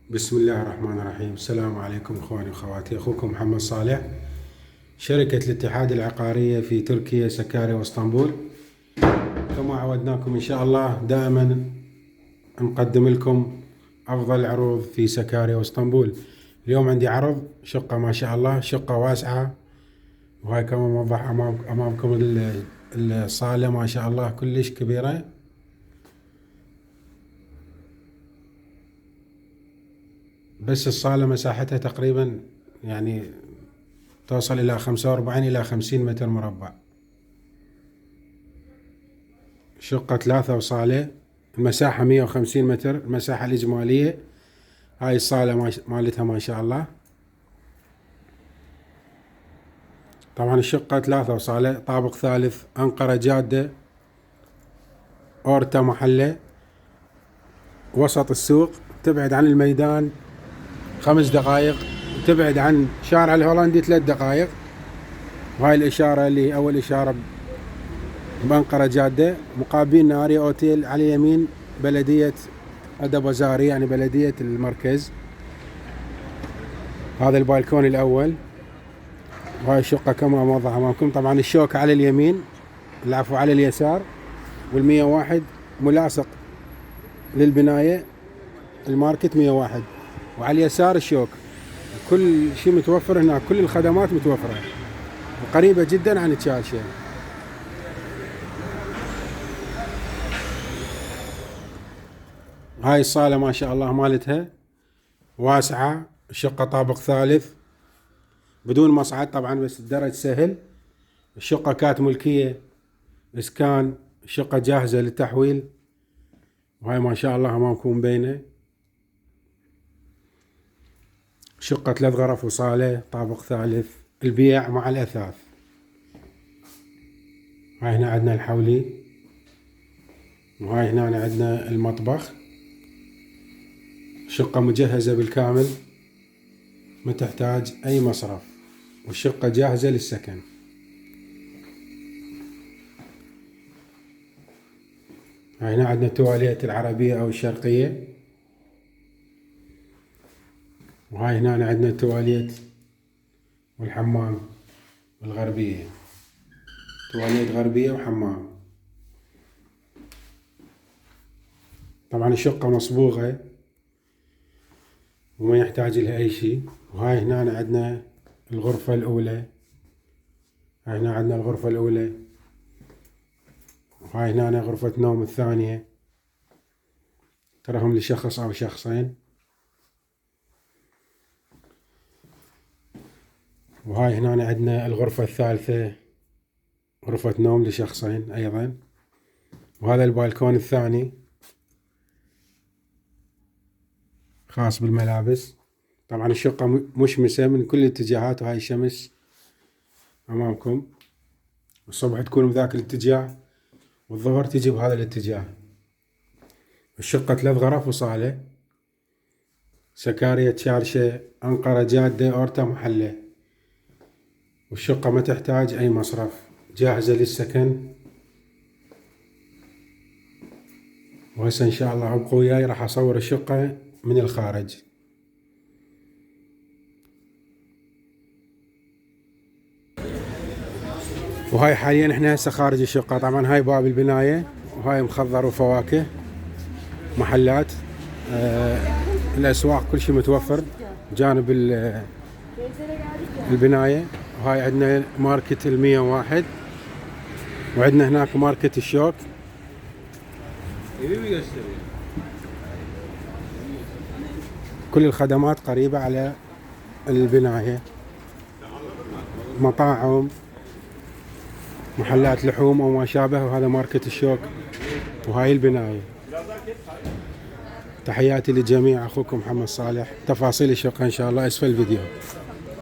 بسم الله الرحمن الرحيم. السلام عليكم اخواني واخواتي، اخوكم محمد صالح، شركة الاتحاد العقارية في تركيا سكاري واسطنبول. كما عودناكم ان شاء الله دائما نقدم لكم افضل العروض في سكاري واسطنبول. اليوم عندي عرض شقة ما شاء الله، شقة واسعة، وهاي كما موضح امامكم الصالة ما شاء الله كلش كبيرة. بس الصالة مساحتها تقريبا يعني توصل إلى 45 إلى 50 متر مربع. شقة 3 وصالة، المساحة 150 متر المساحة الإجمالية. هاي الصالة مالتها ما شاء الله. طبعا الشقة 3 وصالة، طابق ثالث، أنقرة جادة، أورتا محلة، وسط السوق، تبعد عن الميدان 5 دقائق، تبعد عن شارع الهولندي 3 دقائق. وهاي الإشارة اللي أول إشارة بأنقرة جادة، مقابل ناري أوتيل، على يمين بلدية أدبوزاري يعني بلدية المركز. هذا البالكون الأول، وهاي الشقة كما موضح أمامكم. طبعا الشوك على اليمين، العفو على اليسار، وال101 ملاصق للبناية، الماركت 101، وعلى اليسار الشوك. كل شيء متوفر هناك، كل الخدمات متوفرة وقريبة جدا عن تشالشة. هاي الصالة ما شاء الله مالتها واسعة، الشقة طابق ثالث بدون مصعد طبعا، بس الدرج سهل. الشقة كانت ملكية اسكان، الشقة جاهزة للتحويل. وهاي ما شاء الله امامكم مبينة. شقة 3 غرف وصالة، طابق ثالث، البيع مع الأثاث. هاي هنا عندنا الحولي، وهاي هنا عندنا المطبخ. شقة مجهزة بالكامل، ما تحتاج أي مصرف، والشقة جاهزة للسكن. هاي هنا عندنا التواليت العربية أو الشرقية، وهاي هنا عندنا التواليت والحمام الغربية، تواليت غربية وحمام. طبعا الشقة مصبوغة وما يحتاج لها أي شيء. وهاي هنا عندنا الغرفة الأولى، هاي هنا عندنا الغرفة الأولى، وهاي هنا غرفة نوم الثانية، تراهم لشخص أو شخصين. وهاي هنا عندنا الغرفة الثالثة، غرفة نوم لشخصين أيضا. وهذا البالكون الثاني خاص بالملابس. طبعا الشقة مشمسة من كل الاتجاهات، وهاي الشمس أمامكم. الصبح تكون بذاك الاتجاه، والظهر تجي بهذا الاتجاه. الشقة 3 غرف وصالة، سكارية تشارشة، أنقرة جادة، أورتا محلة. والشقة ما تحتاج أي مصرف، جاهزة للسكن. وهسه إن شاء الله ابقوا وياي راح أصور الشقة من الخارج. وهاي حاليا احنا هسه خارج الشقة. طبعا هاي باب البناية، وهاي مخضر وفواكه، محلات، الأسواق، كل شيء متوفر جانب البناية. وهاي عندنا ماركت 101، وعندنا هناك ماركت الشوك. كل الخدمات قريبة على البناية، مطاعم، محلات لحوم أو ما شابه. وهذا ماركت الشوك، وهاي البناية. تحياتي للجميع، أخوكم محمد صالح. تفاصيل الشقة إن شاء الله أسفل الفيديو.